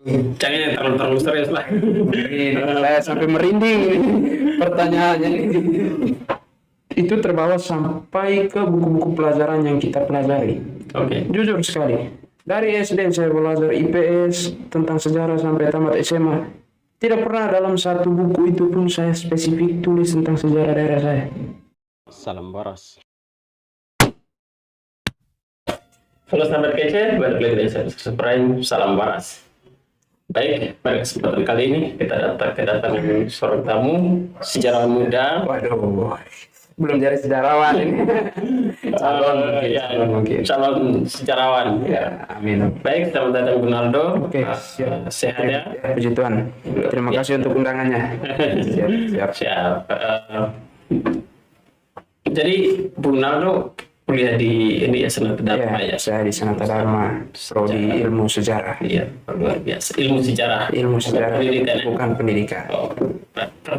Jangan yang terlalu serius lah. Ini saya sampai merinding ini pertanyaannya ini. Itu terbawa sampai ke buku-buku pelajaran yang kita pelajari. Oke. Jujur sekali, dari SD saya belajar IPS tentang sejarah sampai tamat SMA. Tidak pernah dalam satu buku itu pun saya spesifik tulis tentang sejarah daerah saya. Salam waras. Halo sahabat kece, balik lagi dari saya Prime, salam waras. Baik, pada kesempatan kali ini kita kedatangan seorang tamu, sejarawan muda. Waduh, belum jadi sejarawan ini. Calon sejarawan. Ya, amin. Baik, selamat datang Gunaldo. Oke, siap. Sehat ya? Puji Tuhan. Terima kasih untuk undangannya. Siap. Jadi Bung Naldo kuliah di ini ya Sanata Dharma ya. Saya di Sanata Dharma, prodi ilmu sejarah. Iya, luar biasa. Ilmu sejarah. Ilmu sejarah, Pendidikan, bukan pendidikan. Oh,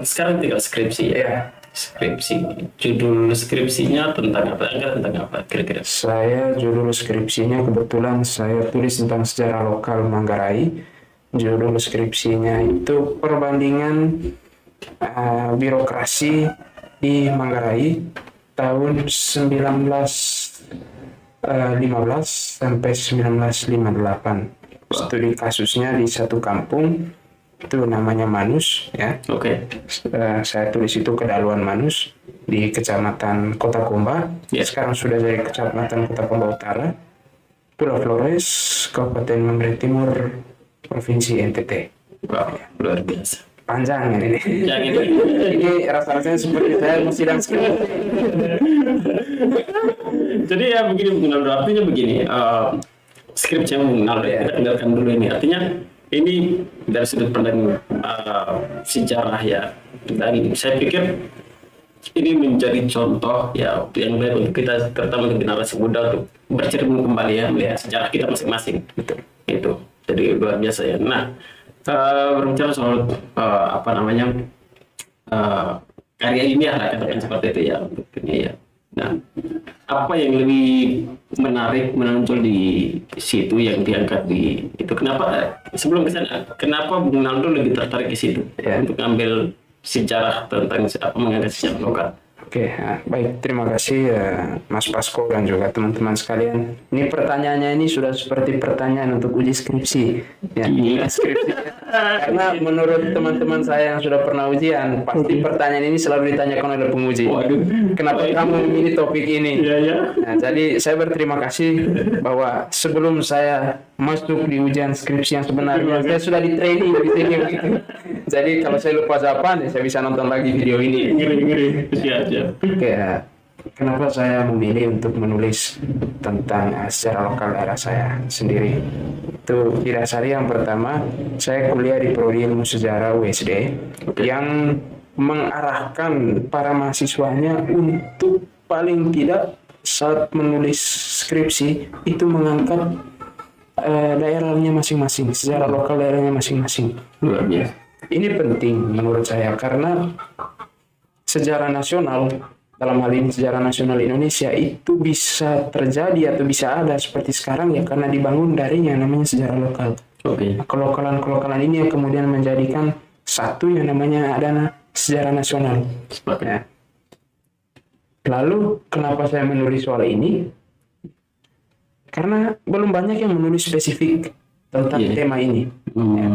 sekarang tinggal skripsi ya. Iya. Skripsi. Judul skripsinya tentang apa? Tentang apa kira-kira? Saya judul skripsinya kebetulan saya tulis tentang sejarah lokal Manggarai. Judul skripsinya itu perbandingan birokrasi di Manggarai tahun 1915 sampai 1958. Studi kasusnya di satu kampung itu namanya Manus ya. Oke. Saya tulis itu Kedaluan Manus di Kecamatan Kota Komba. Sekarang sudah jadi Kecamatan Kota Komba Utara, Pulau Flores, Kabupaten Manggarai Timur, Provinsi NTT. Wow, luar biasa. Panjang ini. Yang ini. Ini rasa-rasanya seperti saya mau sidang skripsi. Jadi ya begini Bung Naldo, artinya begini, skripsi yang Bung Naldo kita tinggalkan dulu ini. Artinya ini dari sudut pandang sejarah ya. Dan saya pikir ini menjadi contoh ya yang baik untuk kita, terutama untuk generasi muda untuk bercermin kembali ya melihat sejarah kita masing-masing. Betul. Itu jadi luar biasa ya. Nah, berbicara soal apa namanya karya ilmiah lah katakan seperti itu ya untuk ini ya. Nah, apa yang lebih menarik menonjol di situ yang diangkat di itu? Kenapa sebelum ke sana, kenapa Bung Naldo lebih tertarik di situ untuk ambil sejarah tentang apa mengangkat sejarah lokal? Oke, baik. Terima kasih Mas Pasko dan juga teman-teman sekalian. Ini pertanyaannya ini sudah seperti pertanyaan untuk uji skripsi. Ya, skripsi. Karena menurut teman-teman saya yang sudah pernah ujian, pasti pertanyaan ini selalu ditanyakan oleh penguji. Waduh. Kenapa kamu memilih topik ini? Iya, ya. Nah, jadi saya berterima kasih bahwa sebelum saya masuk di ujian skripsi yang sebenarnya, saya sudah di training di sini begitu. Jadi kalau saya lupa jawaban, saya bisa nonton lagi video ini. Ngeri. Siap. Oke, kenapa saya memilih untuk menulis tentang sejarah lokal daerah saya sendiri? Itu didasari yang pertama, saya kuliah di prodi ilmu sejarah USD yang mengarahkan para mahasiswanya untuk paling tidak saat menulis skripsi itu mengangkat daerahnya masing-masing, sejarah lokal daerahnya masing-masing. Luar biasa. Ini penting menurut saya karena sejarah nasional, dalam hal ini sejarah nasional Indonesia itu bisa terjadi atau bisa ada seperti sekarang ya karena dibangun dari yang namanya sejarah lokal. Oke. Kelokalan ini yang kemudian menjadikan satu yang namanya ada sejarah nasional. Ya. Lalu kenapa saya menulis soal ini? Karena belum banyak yang menulis spesifik tentang tema ini. Ya.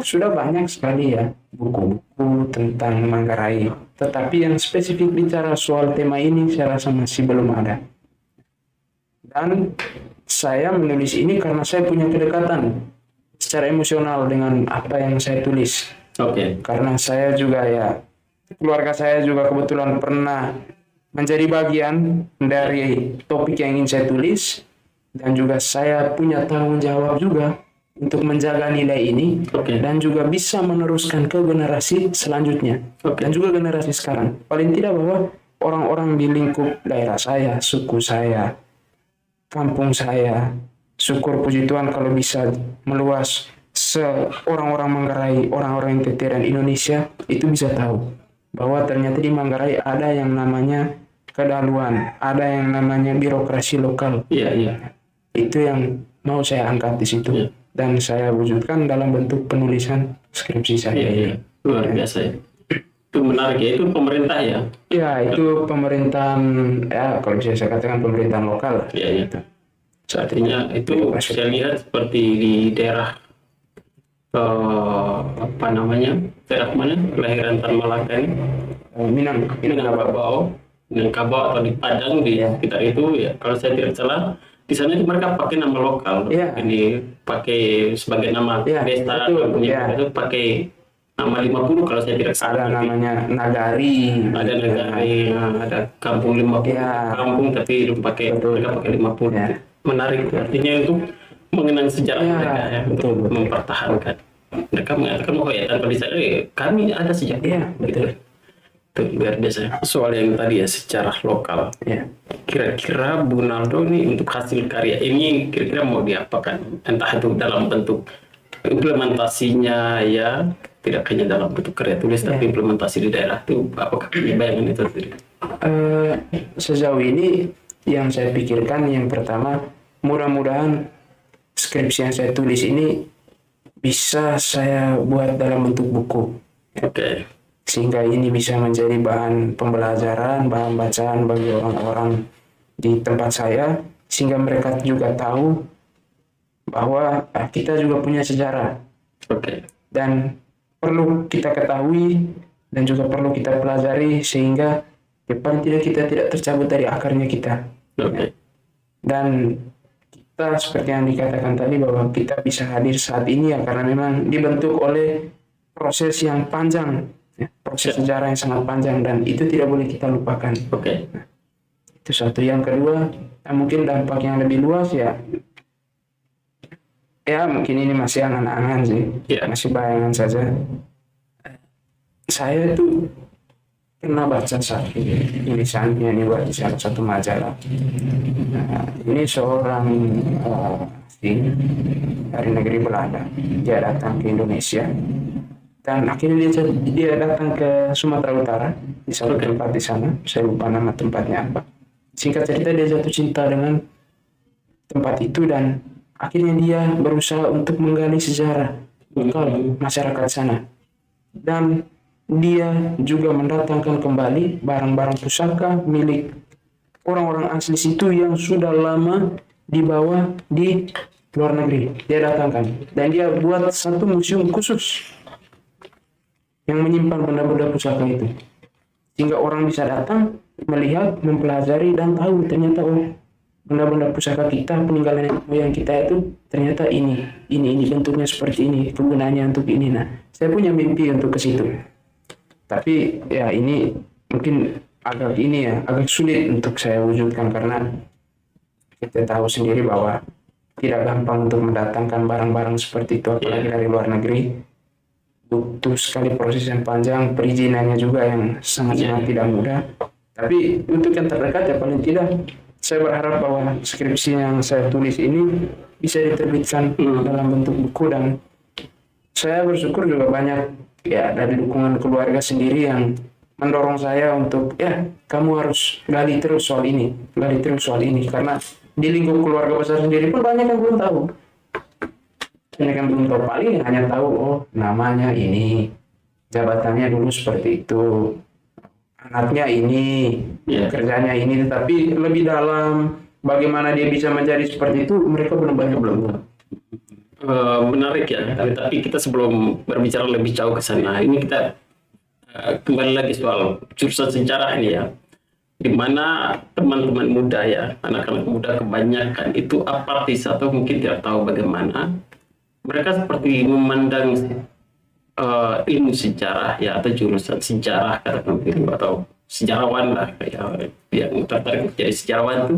Sudah banyak sekali ya buku-buku tentang Manggarai, tetapi yang spesifik bicara soal tema ini saya rasa masih belum ada. Dan saya menulis ini karena saya punya kedekatan secara emosional dengan apa yang saya tulis. Oke. Karena saya juga ya, keluarga saya juga kebetulan pernah menjadi bagian dari topik yang ingin saya tulis, dan juga saya punya tanggung jawab juga untuk menjaga nilai ini dan juga bisa meneruskan ke generasi selanjutnya dan juga generasi sekarang. Paling tidak bahwa orang-orang di lingkup daerah saya, suku saya, kampung saya, syukur puji Tuhan kalau bisa meluas orang-orang Manggarai, orang-orang NTT dan Indonesia itu bisa tahu bahwa ternyata di Manggarai ada yang namanya kedaluan, ada yang namanya birokrasi lokal. Iya. Itu yang mau saya angkat di situ. dan saya wujudkan dalam bentuk penulisan skripsi saya Iya, ini. iya. Luar biasa ya. Itu menarik ya, itu pemerintah ya. Ya, itu pemerintahan, ya kalau bisa saya katakan pemerintahan lokal lah. Iya, iya. Artinya itu Birokrasi. saya lihat seperti di daerah apa namanya, daerah mana, kelahiran Tan Malaka ini, Minangkabau. Minangkabau atau di Padang di Ya. sekitar itu ya. Kalau saya tidak salah, di sana mereka pakai nama lokal, Ya. ini pakai sebagai nama Ya, desa, betul, kampungnya ya. itu pakai nama 50 kalau saya tidak salah. Ada namanya Nagari. Ada negara, ada kampung 50 Ya. kampung tapi pakai Betul. mereka pakai 50. Ya. Menarik artinya itu mengenang sejarah Ya, mereka ya, betul, untuk betul. mempertahankan. Mereka mengatakan bahwa ya tanpa di sana kami ada sejarah. Ya, betul. Itu luar biasa. Soal yang tadi ya sejarah lokal. Ya. Kira-kira Bu Naldo nih untuk hasil karya ini kira-kira mau diapakan? Entah itu dalam bentuk implementasinya ya, tidak hanya dalam bentuk karya tulis tapi implementasi di daerah itu apakah punya bayangan itu sendiri? Sejauh ini yang saya pikirkan yang pertama, mudah-mudahan skripsi yang saya tulis ini bisa saya buat dalam bentuk buku, Oke. sehingga ini bisa menjadi bahan pembelajaran, bahan bacaan bagi orang-orang di tempat saya, sehingga mereka juga tahu bahwa kita juga punya sejarah Oke. dan perlu kita ketahui dan juga perlu kita pelajari, sehingga paling tidak kita tidak tercabut dari akarnya kita. Oke. Dan kita seperti yang dikatakan tadi bahwa kita bisa hadir saat ini ya karena memang dibentuk oleh proses yang panjang, ya, proses sejarah yang sangat panjang, dan itu tidak boleh kita lupakan. Oke. Itu satu. Yang kedua, mungkin dampak yang lebih luas ya mungkin ini masih angan-angan sih, Ya. masih bayangan saja. Saya tuh pernah baca satu tulisannya ini buat di salah satu majalah. Nah, ini seorang asing dari negeri Belanda. Dia datang ke Indonesia dan akhirnya dia datang ke Sumatera Utara di satu tempat di sana. Saya lupa nama tempatnya apa. Singkat cerita dia jatuh cinta dengan tempat itu dan akhirnya dia berusaha untuk menggali sejarah lokal masyarakat sana. Dan dia juga mendatangkan kembali barang-barang pusaka milik orang-orang asli situ yang sudah lama dibawa di luar negeri. Dia datangkan dan dia buat satu museum khusus yang menyimpan benda-benda pusaka itu, sehingga orang bisa datang, melihat, mempelajari dan tahu ternyata benda-benda pusaka kita, peninggalan moyang kita itu ternyata ini bentuknya seperti ini, kegunaannya untuk ini. Nah, saya punya mimpi untuk ke situ. Tapi ya ini mungkin agak sulit untuk saya wujudkan karena kita tahu sendiri bahwa tidak gampang untuk mendatangkan barang-barang seperti itu apalagi dari luar negeri. Butuh sekali proses yang panjang, perizinannya juga yang sangat-sangat tidak mudah. Tapi untuk yang terdekat ya paling tidak saya berharap bahwa skripsi yang saya tulis ini bisa diterbitkan dalam bentuk buku, dan saya bersyukur juga banyak ya dari dukungan keluarga sendiri yang mendorong saya untuk kamu harus gali terus soal ini karena di lingkup keluarga besar sendiri pun banyak yang belum tahu. Paling hanya tahu namanya ini, jabatannya dulu seperti itu, anaknya ini, kerjanya ini, tetapi lebih dalam bagaimana dia bisa menjadi seperti itu mereka belum tahu. Menarik ya, tapi kita sebelum berbicara lebih jauh ke sana, ini kita kembali lagi soal jurusan sejarah ini ya, di mana teman-teman muda ya, anak-anak muda kebanyakan itu apatis atau mungkin tidak tahu bagaimana mereka seperti memandang ilmu sejarah ya, atau jurusan sejarah katakan begitu, atau sejarawan lah ya, yang tertarik jadi sejarawan itu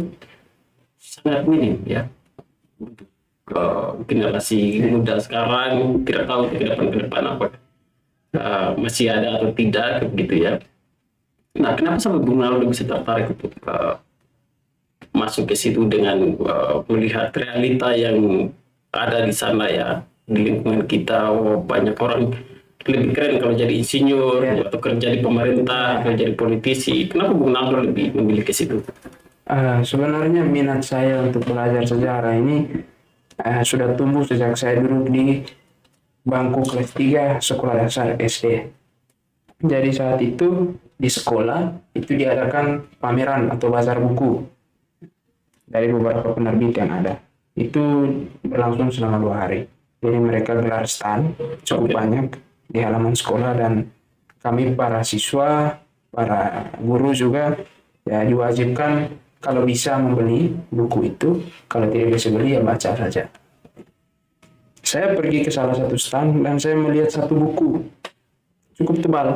sangat minim ya. Generasi muda sekarang tidak tahu ke depan apa masih ada atau tidak begitu ya. Nah, kenapa sampai Bung Naldo bisa tertarik untuk masuk ke situ dengan melihat realita yang ada di sana ya, di lingkungan kita? Banyak orang lebih keren kalau jadi insinyur atau kerja di pemerintah atau jadi politisi. Kenapa Bung Naldo lebih memilih ke situ? Sebenarnya minat saya untuk belajar sejarah ini sudah tumbuh sejak saya duduk di bangku kelas 3 sekolah dasar SD. Jadi saat itu di sekolah itu diadakan pameran atau bazar buku dari beberapa penerbit yang ada. Itu berlangsung selama 2 hari. Jadi mereka gelar stand cukup banyak di halaman sekolah, dan kami para siswa, para guru juga ya diwajibkan kalau bisa membeli buku itu, kalau tidak bisa beli ya baca saja. Saya pergi ke salah satu stand dan saya melihat satu buku cukup tebal.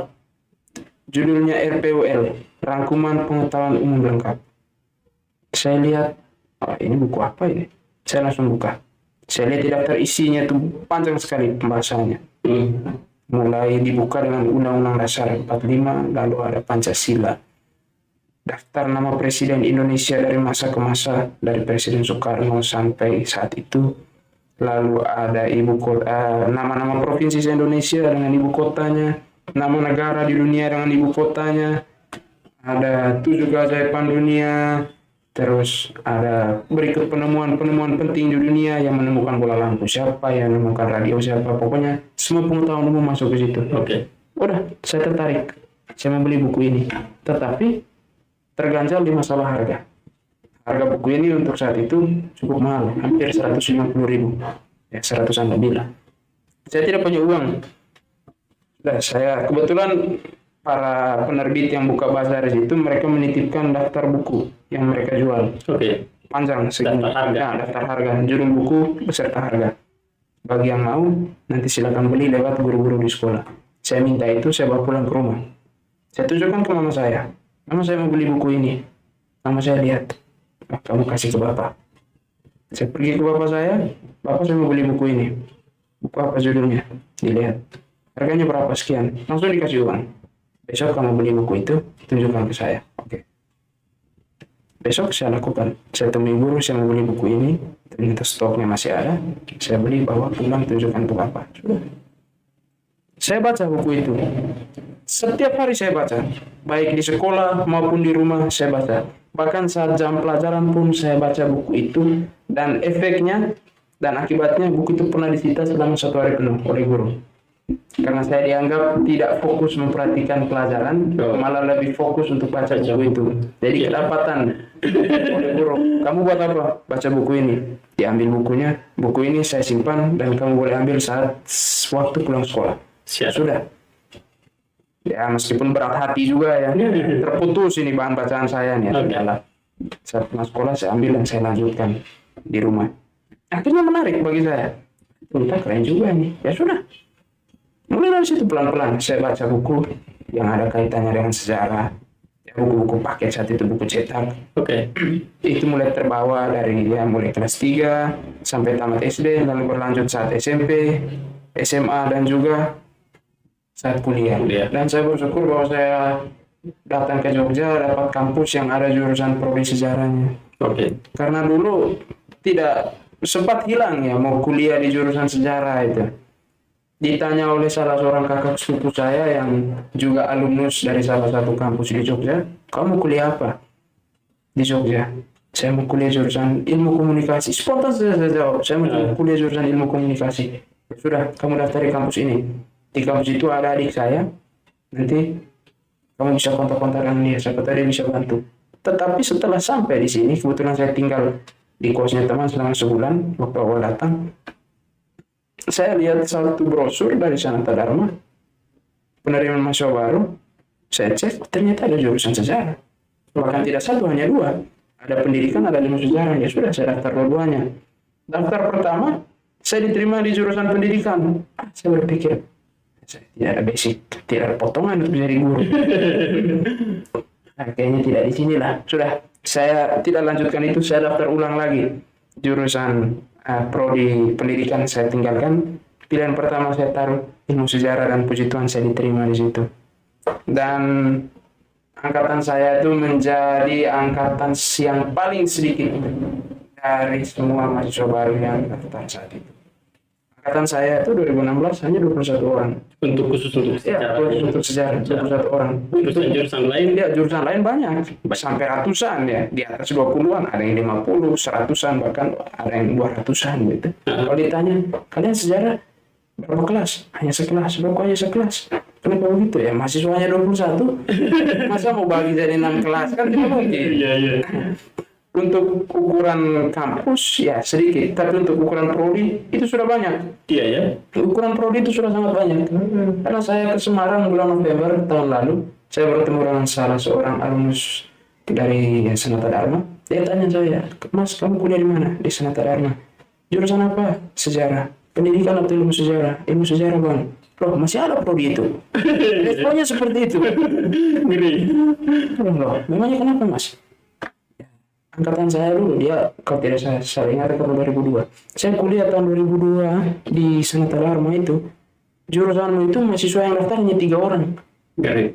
Judulnya RPUL, Rangkuman Pengetahuan Umum Lengkap. Saya lihat, oh, ini buku apa ini? Saya langsung buka. Saya lihat di daftar isinya itu panjang sekali pembahasannya. Mulai dibuka dengan Undang-Undang Dasar 45, lalu ada Pancasila. Daftar nama Presiden Indonesia dari masa ke masa, dari Presiden Soekarno sampai saat itu. Lalu ada ibu kota, nama-nama provinsi Indonesia dengan ibu kotanya, nama negara di dunia dengan ibu kotanya, ada 7 keajaiban dunia, terus ada berikut penemuan-penemuan penting di dunia, yang menemukan bola lampu siapa, yang menemukan radio siapa, pokoknya semua pengetahuan umum masuk ke situ. Oke. Udah, saya tertarik, saya membeli buku ini, tetapi terganjal di masalah harga. Harga buku ini untuk saat itu cukup mahal, hampir 150.000, ya 100-an lebih lah. Saya tidak punya uang. Nah, saya kebetulan para penerbit yang buka bazar itu mereka menitipkan daftar buku yang mereka jual. Oke. Panjang segini. Daftar harga. Nah, daftar harga, judul buku beserta harga. Bagi yang mau, nanti silakan beli lewat guru-guru di sekolah. Saya minta itu, saya bawa pulang ke rumah. Saya tunjukkan ke mama saya. Mama, saya mau beli buku ini. Mama saya lihat. Oh, kamu kasih ke bapak. Saya pergi ke bapak saya mau beli buku ini. Buku apa judulnya? Dilihat. Harganya berapa sekian? Langsung dikasih uang. Besok kamu beli buku itu, tunjukkan ke saya. Oke. Besok saya lakukan. Saya temui guru, saya mau beli buku ini. Ternyata stoknya masih ada. Saya beli, bawa pulang, tunjukkan ke bapak. Sudah. Saya baca buku itu. Setiap hari saya baca. Baik di sekolah maupun di rumah saya baca. Bahkan saat jam pelajaran pun saya baca buku itu. Dan efeknya dan akibatnya buku itu pernah disita selama 1 hari penuh oleh guru. Karena saya dianggap tidak fokus memperhatikan pelajaran, malah lebih fokus untuk baca buku itu. Jadi kedapatan oleh guru, kamu buat apa? Baca buku ini. Diambil bukunya, buku ini saya simpan dan kamu boleh ambil saat waktu pulang sekolah. Siap. Sudah. Ya meskipun berat hati juga ya, terputus ini bahan bacaan saya nih. Sudahlah. Saat pulang sekolah saya ambil dan saya lanjutkan di rumah. Akhirnya menarik bagi saya. Ternyata keren juga nih. Ya sudah. Mulai dari situ pelan-pelan saya baca buku yang ada kaitannya dengan sejarah. Ya, buku-buku paket saat itu, buku cetak. Oke. Itu mulai terbawa dari mulai kelas 3 sampai tamat SD, lalu berlanjut saat SMP, SMA, dan juga saat kuliah. Dan saya bersyukur bahwa saya datang ke Jogja dapat kampus yang ada jurusan prodi sejarahnya. Oke. Karena dulu tidak sempat hilang ya mau kuliah di jurusan sejarah itu. Ditanya oleh salah seorang kakak sepupu saya yang juga alumnus dari salah satu kampus di Jogja, kamu kuliah apa? Di Jogja. Saya mau kuliah jurusan ilmu komunikasi. Spontan saya jawab, saya mau kuliah jurusan ilmu komunikasi. Sudah, kamu daftar di kampus ini. Di kampus itu ada adik saya. Nanti kamu bisa kontak-kontak dengan dia, siapa tahu dia bisa bantu. Tetapi setelah sampai di sini, kebetulan saya tinggal di kosnya teman selama sebulan waktu awal datang. Saya lihat satu brosur dari Sanata Dharma, penerimaan mahasiswa baru. Saya cek, ternyata ada jurusan sejarah. Bahkan tidak satu, hanya 2. Ada pendidikan, ada ilmu sejarah. Ya sudah, saya daftar dua-duanya. Daftar pertama, saya diterima di jurusan pendidikan. Saya berpikir, saya tidak ada basic, tidak ada potongan untuk jadi guru. Nah, kayaknya tidak di sinilah. Sudah, saya tidak lanjutkan itu, saya daftar ulang lagi. Jurusan prodi pendidikan saya tinggalkan. Pilihan pertama saya taruh ilmu sejarah dan puji Tuhan saya diterima di situ. Dan angkatan saya itu menjadi angkatan yang paling sedikit dari semua mahasiswa baru yang daftar saat itu. Angkatan saya itu 2016 hanya 21 orang. Khusus untuk Ya, sejarah. untuk sejarah 21 orang. Jurusan-jurusan lain Ya, jurusan lain banyak. Sampai ratusan ya. Di atas 20-an, ada yang 50, 100-an, bahkan ada yang 200-an gitu. Kalau ditanya, kalian sejarah berapa kelas? Hanya sekelas. Berapa hanya sekelas? Kenapa begitu ya? Mahasiswanya 21. Masa mau bagi jadi 6 kelas? Kan tidak mungkin. iya. Untuk ukuran kampus ya sedikit, tapi untuk ukuran prodi itu sudah banyak. Iya ya. Ukuran prodi itu sudah sangat banyak. Karena saya ke Semarang bulan November tahun lalu, saya bertemu dengan salah seorang alumnus dari Sanata Dharma. Dia tanya saya, Mas, kamu kuliah di mana? Di Sanata Dharma. Jurusan apa? Sejarah. Pendidikan atau ilmu sejarah? Ilmu sejarah, Bang. Loh, masih ada prodi itu. Responnya seperti itu. Ngeri. Loh, memangnya kenapa, Mas? Angkatan saya dulu, dia kalau tidak saya ingat tahun 2002. Saya kuliah tahun 2002 di Sanata Dharma itu. Jurusanmu itu mahasiswa yang daftar hanya 3 orang. Ngeri.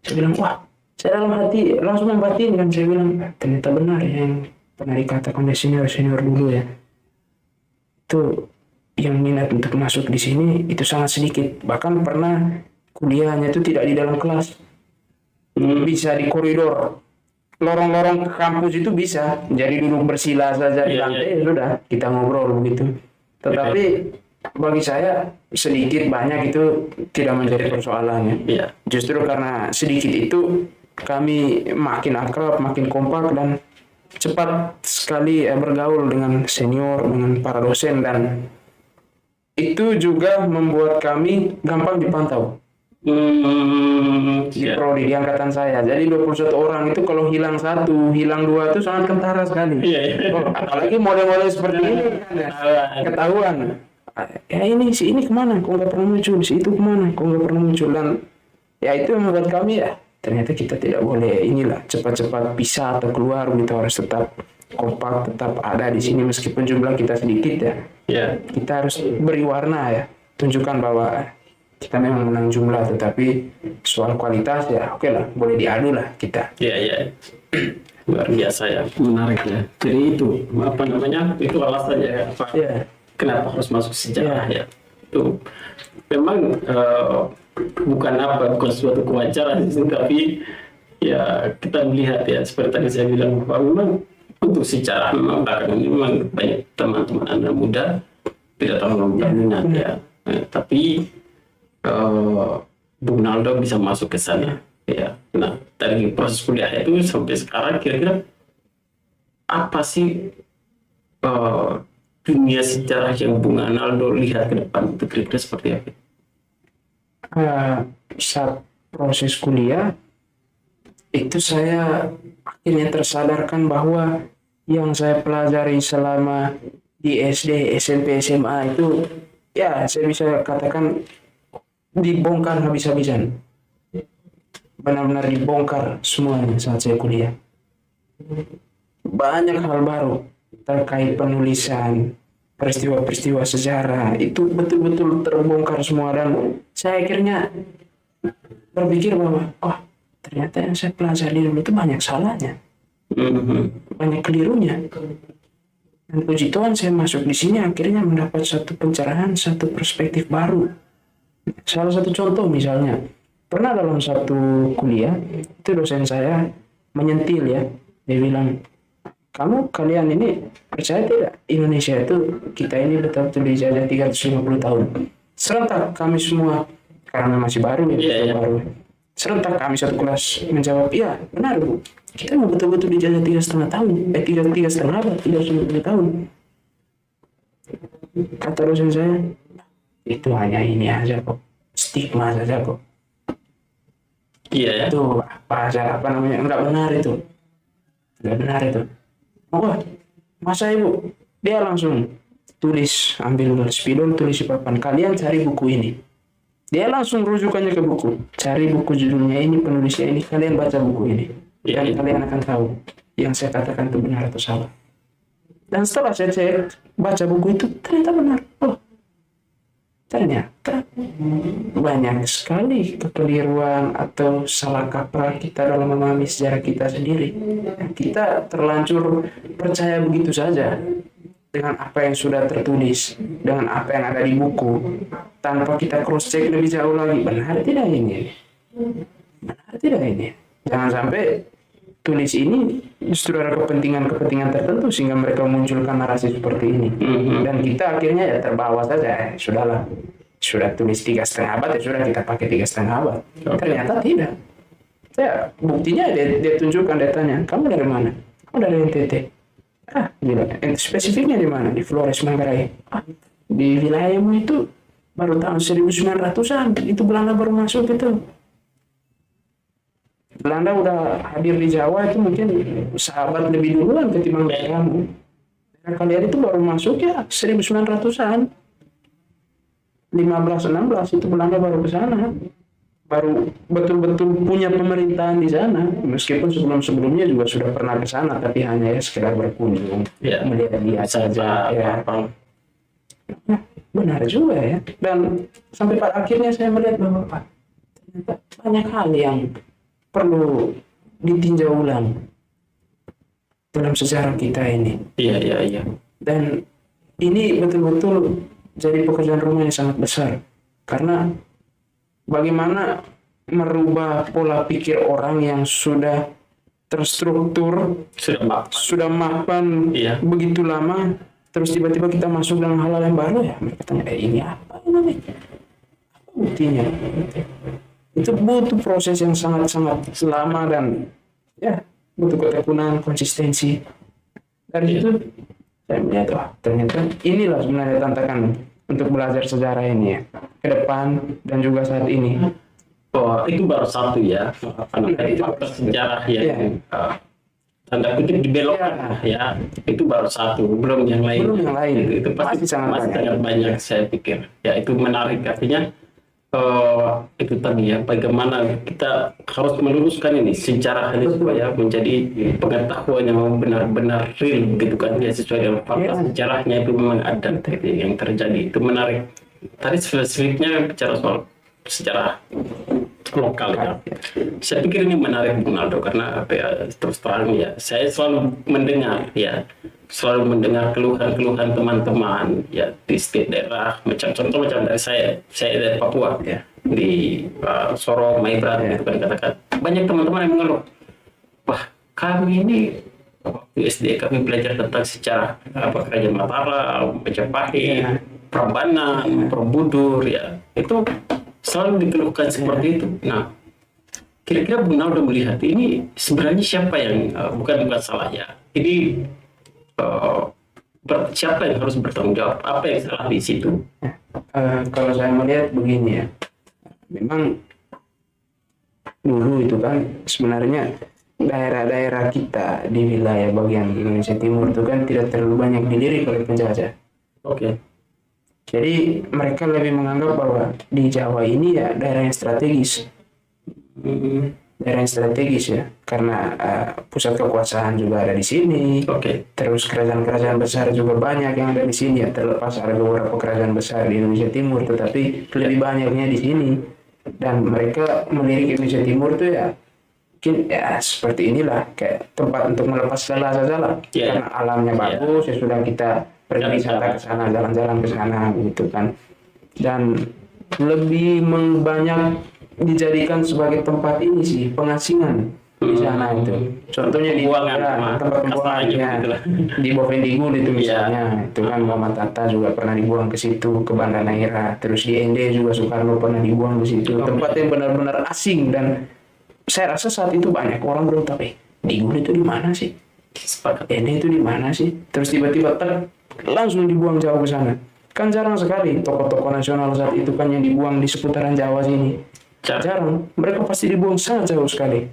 Saya bilang, wah, saya dalam hati langsung membatin kan. Saya bilang, ternyata benar yang pernah dikatakan oleh senior-senior dulu ya. Itu yang minat untuk masuk di sini itu sangat sedikit. Bahkan pernah kuliahnya itu tidak di dalam kelas. Bisa di koridor. Lorong-lorong ke kampus itu bisa. Jadi duduk bersila saja di lantai, sudah kita ngobrol begitu. Tetapi bagi saya sedikit banyak itu tidak menjadi persoalannya. Iya. Justru karena sedikit itu kami makin akrab, makin kompak dan cepat sekali bergaul dengan senior, dengan para dosen, dan itu juga membuat kami gampang dipantau. Di prodi di angkatan saya. Jadi 21 orang itu kalau hilang 1, hilang 2 itu sangat kentara sekali. Iya. Oh, apalagi model-model seperti ini kan ya. Ketahuan. Ya ini si ini kemana? Kok nggak pernah muncul? Si itu kemana? Kok nggak pernah muncul? Dan ya itu yang membuat kami ya ternyata kita tidak boleh inilah cepat-cepat pisah atau keluar, kita harus tetap kompak, tetap ada di sini meskipun jumlah kita sedikit ya. Iya. Kita harus beri warna ya, tunjukkan bahwa kita memang menang jumlah, tetapi soal kualitas ya oke lah, boleh diadu lah kita. Iya. Luar biasa ya, menarik ya. Jadi itu apa namanya? Itu alasannya ya, Pak. Iya. Kenapa harus masuk sejarah ya? Itu memang bukan suatu kewajaran sih, tapi ya kita melihat ya seperti tadi saya bilang bahwa memang untuk sejarah memang memang banyak teman-teman anak muda tidak terlalu berminat ya. Tapi Bung Naldo bisa masuk ke sana ya. Nah, dari proses kuliah itu sampai sekarang kira-kira apa sih dunia sejarah yang Bung Naldo lihat ke depan itu kira-kira seperti apa? Saat proses kuliah itu saya akhirnya tersadarkan bahwa yang saya pelajari selama di SD, SMP, SMA itu ya saya bisa katakan dibongkar habis-habisan. Benar-benar dibongkar semuanya saat saya kuliah. Banyak hal baru terkait penulisan, peristiwa-peristiwa sejarah, itu betul-betul terbongkar semua, dan saya akhirnya berpikir bahwa ternyata yang saya pelajari dulu itu banyak salahnya. Banyak kelirunya. Dan puji Tuhan saya masuk di sini akhirnya mendapat satu pencerahan, satu perspektif baru. Salah satu contoh misalnya, pernah dalam satu kuliah, itu dosen saya menyentil ya. Dia bilang, kalian ini percaya tidak Indonesia itu kita ini betul-betul dijajah 350 tahun. Serentak kami semua, karena masih baru ya, baru. Serentak kami satu kelas menjawab, iya benar Bu, kita mau betul-betul dijajah 3,5 tahun, 3,5 tahun. Kata dosen saya, itu hanya ini aja kok, stigma saja kok. Iya ya. Itu apa namanya, enggak benar itu. Wah, masa Ibu? Dia langsung tulis, ambil spidol, tulis di papan, kalian cari buku ini. Dia langsung rujukannya ke buku, cari buku judulnya ini, penulisnya ini, kalian baca buku ini. Dan kalian akan tahu yang saya katakan itu benar atau salah. Dan setelah saya cek, baca buku itu, ternyata benar. Ternyata banyak sekali kekeliruan atau salah kaprah kita dalam memahami sejarah kita sendiri. Kita terlanjur percaya begitu saja. dengan apa yang sudah tertulis, dengan apa yang ada di buku, tanpa kita cross check lebih jauh lagi, benar tidak ini? Benar tidak ini? Jangan sampai tulis ini justru ada kepentingan-kepentingan tertentu sehingga mereka munculkan narasi seperti ini. Dan kita akhirnya ya terbawa saja, sudahlah, sudah tulis 3,5 abad ya sudah kita pakai 3,5 abad. Ternyata tidak. Ya, buktinya dia tunjukkan, dia tanya, kamu dari mana? Kamu dari NTT. Gila. Spesifiknya di mana? Di Flores Manggarai. Di wilayahmu itu baru tahun 1900-an. Itu Belanda baru masuk itu. Belanda udah hadir di Jawa itu mungkin sahabat lebih duluan ketimbang daerahmu. Daerah kalian itu baru masuk ya 1900-an. 15-16 itu Belanda baru ke sana. Baru betul-betul punya pemerintahan di sana, meskipun sebelum-sebelumnya juga sudah pernah ke sana, tapi hanya ya sekedar berkunjung, melihat-lihat saja. Ya. Benar juga ya. Dan sampai pada akhirnya saya melihat bahwa ternyata banyak hal yang perlu ditinjau ulang dalam sejarah kita ini. Iya. Dan ini betul-betul jadi pekerjaan rumah yang sangat besar, karena bagaimana merubah pola pikir orang yang sudah terstruktur, sudah mapan begitu lama, terus tiba-tiba kita masuk dengan hal-hal yang baru ya. Mereka tanya, ini apa ini? Apa buktinya? Itu butuh proses yang sangat-sangat lama dan ya butuh ketekunan, konsistensi. Dari itu saya melihat, ternyata inilah sebenarnya tantangan untuk belajar sejarah ini ya, ke depan dan juga saat ini. Itu baru satu ya, faktor sejarah yang tanda kutip dibelokkan ya. Itu baru satu, belum yang lain. Itu pasti sangat banyak saya pikir. Ya itu menarik, artinya itu tadi ya, bagaimana kita harus meluruskan ini sejarah ini supaya menjadi pengetahuan yang benar-benar real gitu kan ya, sesuai dengan fakta sejarahnya itu memang ada gitu, yang terjadi. Itu menarik. Tadi spesifiknya bicara soal sejarah lokal ya. Saya pikir ini menarik Bung Aldo, karena apa ya, terus terang ya, saya selalu mendengar keluhan-keluhan teman-teman ya di setiap daerah, contoh macam dari saya dari Papua ya, di Sorong, Maibrat gitu kan, katakan banyak teman-teman yang mengeluh, wah kami ini waktu SD kami belajar tentang sejarah Kerajaan Mataram, Majapahit, Prambanan, Borobudur ya, itu selalu dikeluhkan seperti itu. Nah, kira-kira Bung Aldo melihat ini sebenarnya siapa yang bukan salah ya, ini siapa yang harus bertanggung jawab, apa yang salah di situ? Kalau saya melihat begini ya, memang dulu itu kan sebenarnya daerah-daerah kita di wilayah bagian Indonesia Timur itu kan tidak terlalu banyak dilirik oleh penjajah. Jadi mereka lebih menganggap bahwa di Jawa ini ya daerah yang strategis. Daerah yang strategis ya, karena pusat kekuasaan juga ada di sini. Terus kerajaan-kerajaan besar juga banyak yang ada di sini ya, terlepas ada beberapa kerajaan besar di Indonesia Timur, tetapi lebih banyaknya di sini. Dan mereka melirik Indonesia Timur tuh ya mungkin ya seperti inilah, kayak tempat untuk melepas lelah saja lah. Karena alamnya bagus, ya sudah kita pergi wisata ke sana, jalan-jalan ke sana gitu kan. Dan lebih banyak dijadikan sebagai tempat ini sih, pengasingan di sana itu. Contohnya di tempat pembuangannya di Bovendigul itu misalnya, itu kan Muhammad Hatta juga pernah dibuang ke situ, ke Banda Neira. Terus di ND juga Soekarno pernah dibuang ke situ. Tempat yang benar-benar asing, dan saya rasa saat itu banyak orang belum tahu Digul itu di mana sih, ND itu di mana sih. Terus tiba-tiba langsung dibuang jauh ke sana. Kan jarang sekali tokoh-tokoh nasional saat itu kan yang dibuang di seputaran Jawa sini. Jarang. Mereka pasti dibuang sangat jauh sekali.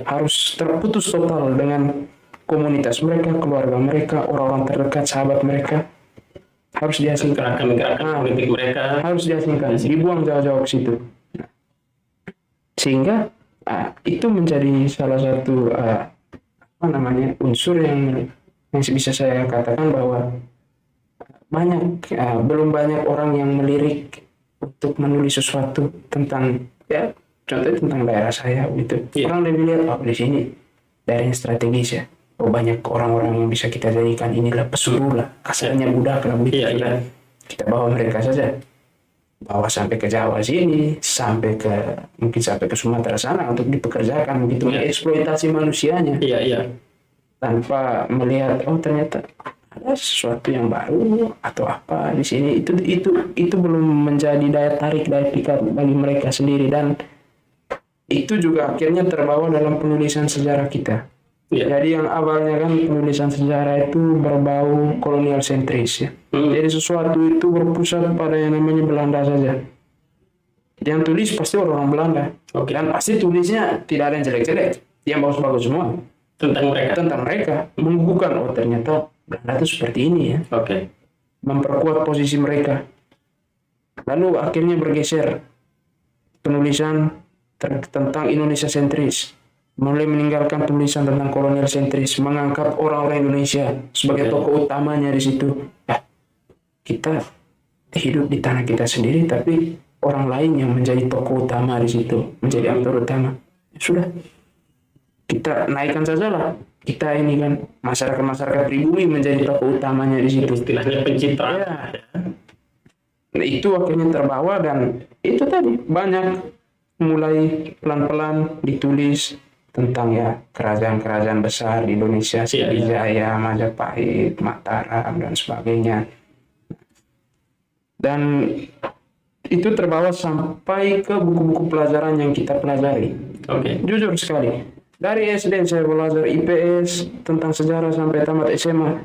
Harus terputus total dengan komunitas mereka, keluarga mereka, orang-orang terdekat, sahabat mereka. Harus diasingkan. Gerakan politik mereka harus diasingkan, dibuang jauh-jauh ke situ. Sehingga itu menjadi salah satu unsur yang bisa saya katakan bahwa belum banyak orang yang melirik untuk menulis sesuatu tentang contohnya tentang daerah saya gitu. Orang lebih lihat di sini daerahnya strategis ya, oh banyak orang-orang yang bisa kita jadikan inilah pesuruh lah, kasarnya budak lah begitu. Iya, Sudah. Kita bawa mereka saja, bawa sampai ke Jawa sini, mungkin sampai ke Sumatera sana untuk dipekerjakan begitu, eksploitasi manusianya Iya, iya. tanpa melihat oh ternyata ada sesuatu yang baru atau apa di sini. Itu belum menjadi daya tarik, daya pikat bagi mereka sendiri, dan itu juga akhirnya terbawa dalam penulisan sejarah kita. Iya. Jadi yang awalnya kan penulisan sejarah itu berbau kolonial sentris ya. Jadi sesuatu itu berpusat pada yang namanya Belanda saja. Yang tulis pasti orang Belanda. Oke. Dan pasti tulisnya tidak ada yang jelek-jelek, yang bagus-bagus semua Tentang mereka. tentang mereka, mengukuhkan oh ternyata Belanda itu seperti ini ya, Oke. memperkuat posisi mereka. Lalu akhirnya bergeser penulisan tentang Indonesia sentris, mulai meninggalkan tulisan tentang kolonial sentris, mengangkat orang-orang Indonesia sebagai tokoh utamanya di situ. Ya, kita hidup di tanah kita sendiri, tapi orang lain yang menjadi tokoh utama di situ, menjadi aktor utama. Ya sudah, kita naikkan saja lah. Kita ini kan masyarakat pribumi menjadi tokoh utamanya di situ. Istilahnya pencitraan. Ya. Nah, itu akhirnya terbawa, dan itu tadi banyak mulai pelan-pelan ditulis tentang ya kerajaan-kerajaan besar di Indonesia, Sriwijaya, Majapahit, Mataram dan sebagainya. Dan itu terbawa sampai ke buku-buku pelajaran yang kita pelajari. Oke. Jujur sekali. Dari SD saya belajar IPS tentang sejarah sampai tamat SMA.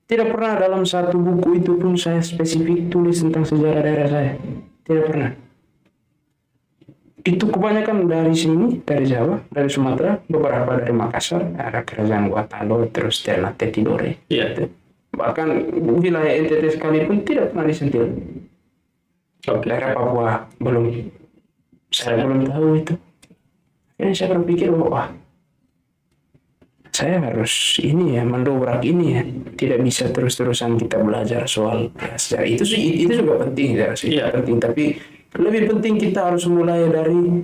Tidak pernah dalam satu buku itu pun saya spesifik tulis tentang sejarah daerah saya. Tidak pernah. Itu kebanyakan dari sini, dari Jawa, dari Sumatera, beberapa dari Makassar, ada kerajaan Guatalo, terus Ternate Tidore. Iya. Bahkan wilayah NTT sekalipun tidak pernah disentil. Oke. Daerah Papua belum. Saya belum tahu itu. Akhirnya saya berpikir bahwa wah, saya harus ini ya, mendobrak ini ya. Tidak bisa terus-terusan kita belajar soal ya, sejarah. Itu juga penting ya sih. Iya. Penting, tapi lebih penting kita harus mulai dari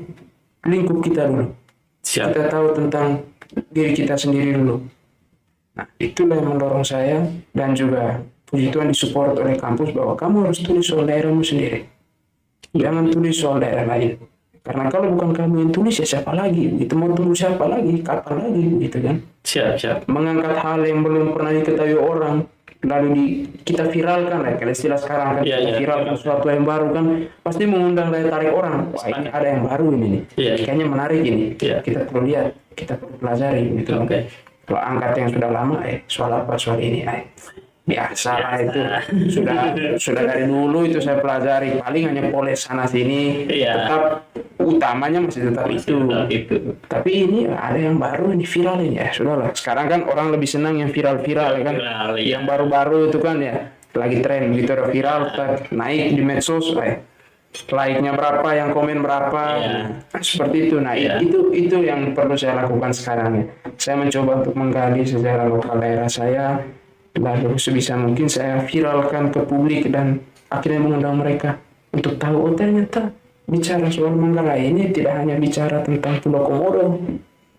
lingkup kita dulu. Siap. Kita tahu tentang diri kita sendiri dulu. Nah, itulah yang mendorong saya, dan juga puji Tuhan disupport oleh kampus bahwa kamu harus tulis soal daerahmu sendiri. Jangan tulis soal daerah lain. Karena kalau bukan kamu yang tulis ya siapa lagi? Itu mau tunggu siapa lagi? Kapan lagi? Gitu kan? Siap. Mengangkat hal yang belum pernah diketahui orang, lalu kita viralkan lah. Kalau istilah sekarang kan, Iya, kita iya. viralkan sesuatu yang baru kan, pasti mengundang daya tarik orang. Wah, ini ada yang baru ini nih. Iya. Kayaknya menarik ini. Iya. Kita perlu lihat, kita perlu pelajari gitu. Oke. Kalau angkat yang sudah lama, soal apa? Soal ini, biasa lah itu. Sudah dari dulu itu saya pelajari. Paling hanya poles sana sini. Iya. Tetap utamanya masih tetap itu. Itu. Tapi ini ada yang baru, ini viral ini ya. Sudahlah. Sekarang kan orang lebih senang yang viral-viral ya kan. Viral, iya. Yang baru-baru itu kan ya lagi tren gitu, ada viral, naik di medsos, like-nya berapa, yang komen berapa, Iya. seperti itu. Nah, Iya. itu yang perlu saya lakukan sekarang ya. Saya mencoba untuk menggali sejarah lokal daerah saya, lalu sebisa mungkin saya viralkan ke publik, dan akhirnya mengundang mereka untuk tahu oh ternyata bicara soal Manggarai ini tidak hanya bicara tentang Pulau Komodo,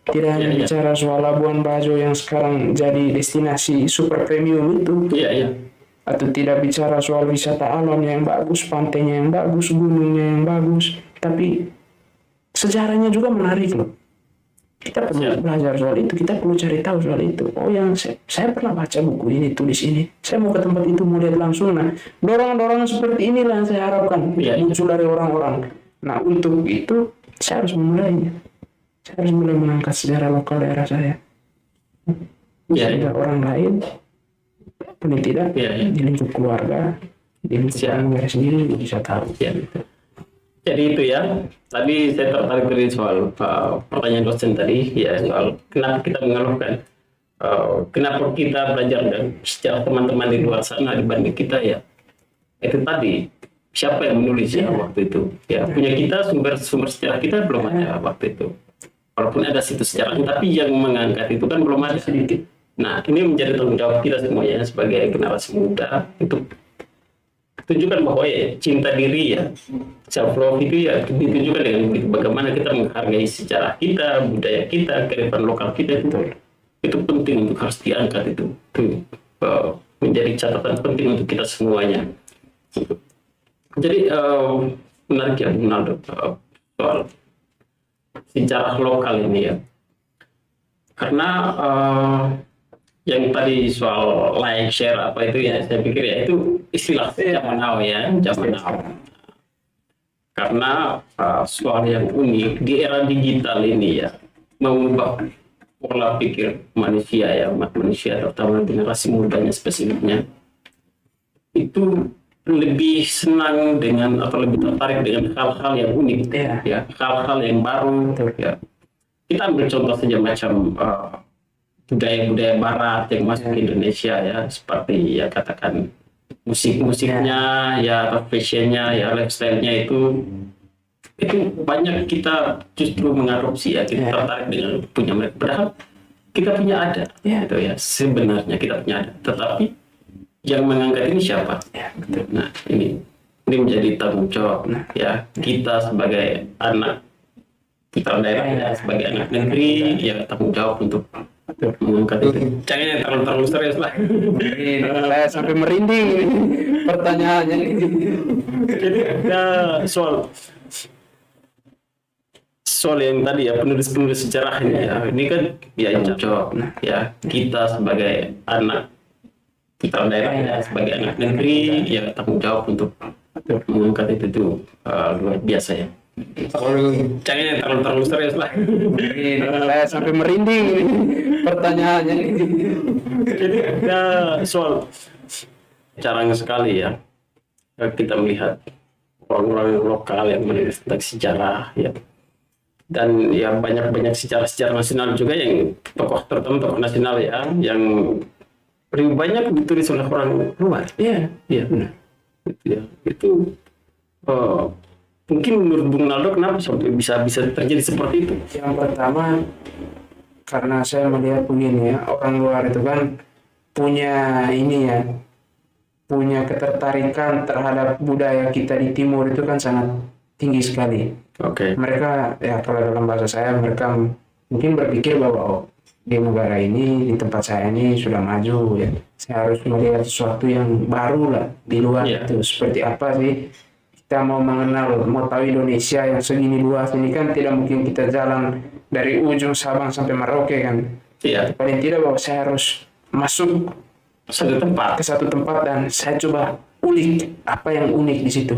tidak hanya Iya. bicara soal Labuan Bajo yang sekarang jadi destinasi super premium itu, Iya. atau tidak bicara soal wisata alam yang bagus, pantainya yang bagus, gunungnya yang bagus, tapi sejarahnya juga menarik loh. Kita perlu belajar soal itu, kita perlu cari tahu soal itu. Oh, yang saya pernah baca buku ini, tulis ini. Saya mau ke tempat itu, mau lihat langsung. Nah, dorongan-dorongan seperti inilah yang saya harapkan muncul dari orang-orang. Nah, untuk itu saya harus memulainya. Saya harus mulai mengangkat sejarah lokal daerah saya. Sehingga orang lain, paling tidak di lingkup keluarga, di lingkup negara sendiri bisa tahu. Jadi itu ya, tadi saya tertarik dari soal pertanyaan dosen tadi, ya soal kenapa kita mengeluhkan, kenapa kita belajar dan sejarah teman-teman di luar sana dibanding kita ya, itu tadi siapa yang menulis ya waktu itu, ya punya kita sumber sejarah kita belum ada waktu itu, walaupun ada situs sejarah, tapi yang mengangkat itu kan belum ada sedikit. Nah, ini menjadi tanggung jawab kita semuanya sebagai generasi muda untuk tunjukkan bahwa ya cinta diri ya, self love itu ya ditunjukkan dengan bagaimana kita menghargai sejarah kita, budaya kita, kearifan lokal kita itu itu penting untuk harus diangkat itu menjadi catatan penting untuk kita semuanya. Jadi menarik ya Bung Naldo, soal sejarah lokal ini ya, karena yang tadi soal like share apa itu ya, saya pikir ya itu istilah zaman now ya, zaman now. Karena soal yang unik di era digital ini ya, mengubah pola pikir manusia ya, umat manusia terutama generasi mudanya spesifiknya, itu lebih senang dengan atau lebih tertarik dengan hal-hal yang unik ya, hal-hal yang baru ya. Kita ambil contoh saja macam budaya-budaya barat yang masuk ke Indonesia ya, seperti ya katakan musik-musiknya ya, atau fashionnya ya, lifestyle-nya itu banyak kita justru mengadopsi ya, kita tertarik dengan punya mereka, padahal kita punya ada gitu ya, sebenarnya kita punya ada, tetapi yang mengangkat ini siapa? Nah ini menjadi tanggung jawab ya kita sebagai anak putra daerah ya, sebagai anak negeri ya, tanggung jawab untuk mengangkat itu. Jangan yang terlalu serius lah. Saya sampai merinding pertanyaannya ini. Jadi soal yang tadi ya, penulis-penulis sejarah ini ya, ini kan ya jawab ya kita sebagai anak putra daerah ya, sebagai anak negeri ya, tanggung jawab untuk mengangkat itu luar biasa ya. Jangan yang terlalu serius lah. Saya sampai merinding pertanyaannya ini. Jadi soal jarang sekali ya kita melihat orang-orang lokal yang menulis tentang sejarah ya, dan ya banyak sejarah nasional juga yang terutama tokoh nasional ya, yang lebih banyak ditulis oleh orang luar. Iya benar. Itu mungkin menurut Bung Naldo kenapa sampai bisa terjadi seperti itu? Yang pertama karena saya melihat begini ya, orang luar itu kan punya ini ya, punya ketertarikan terhadap budaya kita di timur itu kan sangat tinggi sekali. Mereka ya, kalau dalam bahasa saya, mereka mungkin berpikir bahwa di negara ini, di tempat saya ini sudah maju ya, saya harus melihat sesuatu yang baru lah di luar itu. Seperti apa sih kita mau mengenal, mau tahu Indonesia yang segini luas ini kan tidak mungkin kita jalan dari ujung Sabang sampai Merauke kan. Paling tidak bahwa saya harus masuk ke satu tempat dan saya coba ulik apa yang unik di situ.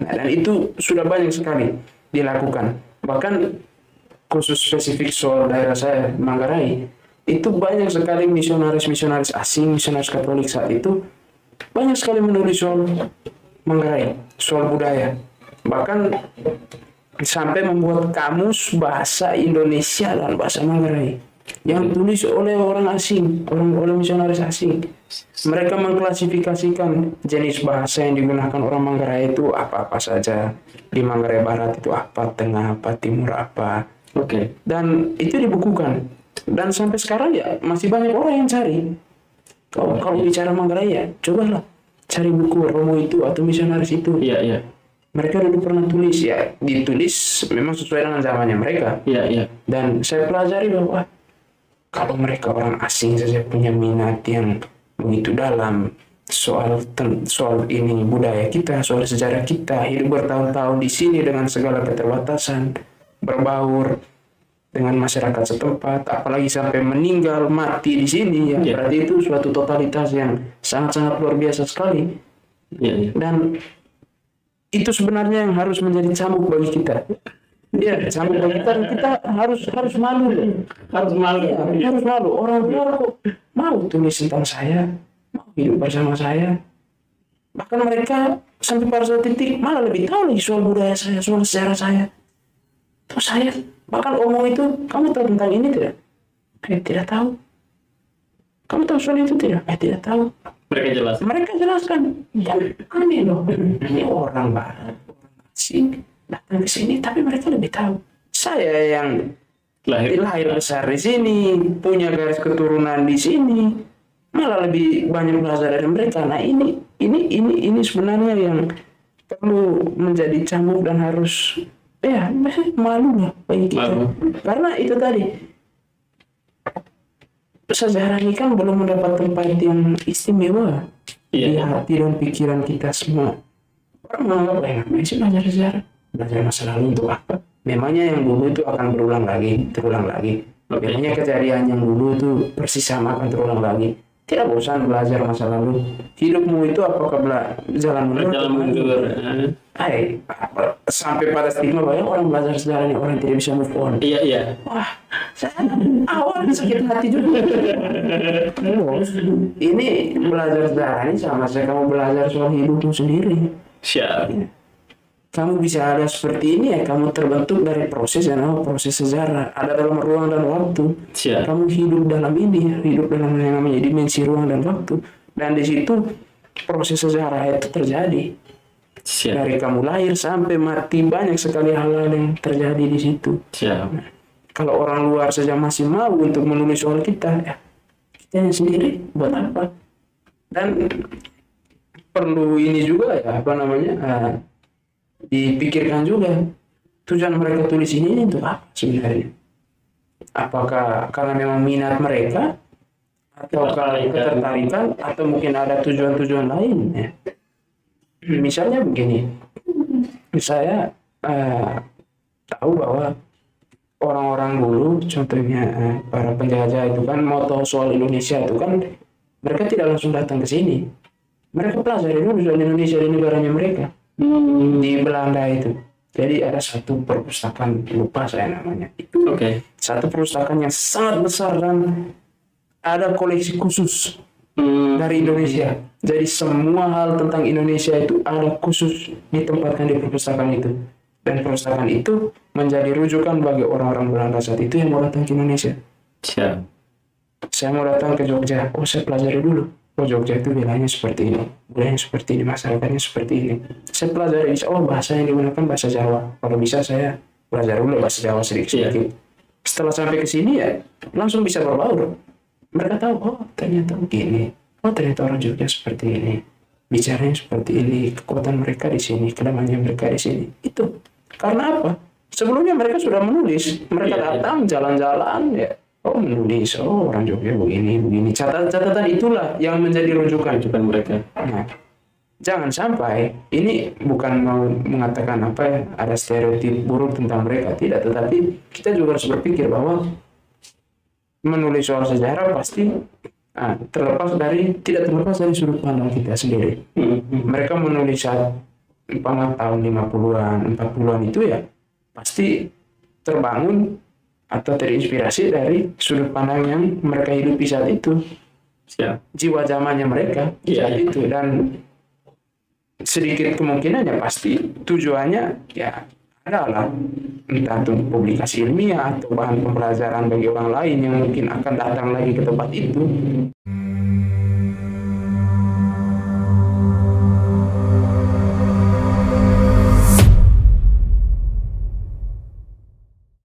Nah, dan itu sudah banyak sekali dilakukan. Bahkan khusus spesifik soal daerah saya, Manggarai, itu banyak sekali misionaris asing, misionaris Katolik saat itu banyak sekali menulis soal Manggarai, soal budaya. Bahkan sampai membuat kamus bahasa Indonesia dan bahasa Manggarai yang tulis oleh orang asing, oleh misionaris asing. Mereka mengklasifikasikan jenis bahasa yang digunakan orang Manggarai itu apa-apa saja. Di Manggarai Barat itu apa, Tengah apa, Timur apa. Dan itu dibukukan. Dan sampai sekarang ya masih banyak orang yang cari. Kalau bicara Manggarai ya, cobalah cari buku Romo itu atau misionaris itu. Mereka dulu pernah tulis ya, ditulis memang sesuai dengan zamannya mereka. Dan saya pelajari bahwa kalau mereka orang asing saja punya minat yang begitu dalam soal ini budaya kita, soal sejarah kita, hidup bertahun-tahun di sini dengan segala keterbatasan, berbaur dengan masyarakat setempat, apalagi sampai meninggal mati di sini ya, berarti itu suatu totalitas yang sangat-sangat luar biasa sekali. Dan itu sebenarnya yang harus menjadi cambuk bagi kita. Cambuk bagi kita harus malu. Harus malu. Orang luar kok mau tulis tentang saya, mau hidup bersama saya. Bahkan mereka sampai pada suatu titik malah lebih tahu lagi soal budaya saya, soal sejarah saya. Terus saya bahkan omong itu, kamu tahu tentang ini tidak? Tidak tahu. Kamu tahu soal itu tidak? Tidak tahu. Mereka jelaskan. Ya, aneh loh. Ini orang barat, orang asing datang ke sini, tapi mereka lebih tahu. Saya yang lahir besar di sini, punya garis keturunan di sini, malah lebih banyak belajar dari mereka. Nah ini sebenarnya yang perlu menjadi cambuk dan harus malu lah bagi kita. Karena itu tadi, sejarah ini kan belum mendapat tempat yang istimewa Iya. di hati dan pikiran kita semua. Orang menganggap, ngapain sih belajar sejarah? Belajar masa lalu untuk apa? Memangnya yang dulu itu akan berulang lagi, terulang lagi. Oke. Memangnya kejadian yang dulu itu persis sama akan terulang lagi. Tidak bosan belajar masa lalu. Hidupmu itu apakah jalan mundur? Jalan mundur. Sampai pada stigma banyak orang belajar sejarah ini orang tidak bisa move on. Iya, iya. Wah, saya awalnya sakit hati juga. Ini belajar sejarah ini sama saja kamu belajar soal hidupmu sendiri. Siap. Kamu bisa ada seperti ini ya, kamu terbentuk dari proses yang namanya proses sejarah. Ada dalam ruang dan waktu. Siap. Kamu hidup dalam ini, hidup dalam yang namanya dimensi ruang dan waktu. Dan di situ proses sejarah itu terjadi. Siap. Dari kamu lahir sampai mati banyak sekali hal-hal yang terjadi di situ. Siap. Kalau orang luar saja masih mau untuk menulis soal kita, ya kita yang sendiri buat apa? Dan perlu ini juga ya, apa namanya, dipikirkan juga tujuan mereka tulis ini untuk apa sebenarnya? Apakah karena memang minat mereka, atau ketertarikan, atau mungkin ada tujuan-tujuan lain ya? Misalnya begini, saya tahu bahwa orang-orang dulu, contohnya para penjajah itu kan mau tahu soal Indonesia itu kan mereka tidak langsung datang ke sini, mereka pelajari dulu soal Indonesia di negaranya mereka. Di Belanda itu. Jadi ada satu perpustakaan, lupa saya namanya. Itu satu perpustakaan yang sangat besar dan ada koleksi khusus dari Indonesia. Jadi semua hal tentang Indonesia itu ada khusus ditempatkan di perpustakaan itu. Dan perpustakaan itu menjadi rujukan bagi orang-orang Belanda saat itu yang mau datang ke Indonesia. Siap. Saya mau datang ke Jogja, saya pelajari dulu. Oh, Jogja itu wilayahnya seperti ini, budayanya seperti ini, masyarakatnya seperti ini. Saya pelajari, bahasa yang digunakan bahasa Jawa. Kalau bisa saya belajar dulu bahasa Jawa sedikit-sedikit. Setelah sampai ke sini ya, langsung bisa berbaur. Mereka tahu, oh ternyata begini. Oh ternyata orang Jogja seperti ini. Bicaranya seperti ini, kekuatan mereka di sini, kelemahannya mereka di sini. Itu. Karena apa? Sebelumnya mereka sudah menulis. Mereka datang, jalan-jalan, ya. Oh menulis, orang Jogja begini. Catatan itulah yang menjadi rujukan mereka. Nah, jangan sampai ini bukan mengatakan ada stereotip buruk tentang mereka, tidak. Tetapi kita juga harus berpikir bahwa menulis soal sejarah pasti tidak terlepas dari sudut pandang kita sendiri. Mereka menulis saat tahun 50-an, 40-an itu ya pasti terbangun atau terinspirasi dari sudut pandang yang mereka hidupi saat itu. Jiwa zamannya mereka saat itu. Dan sedikit kemungkinannya pasti tujuannya ya adalah entah untuk publikasi ilmiah atau bahan pembelajaran bagi orang lain yang mungkin akan datang lagi ke tempat itu.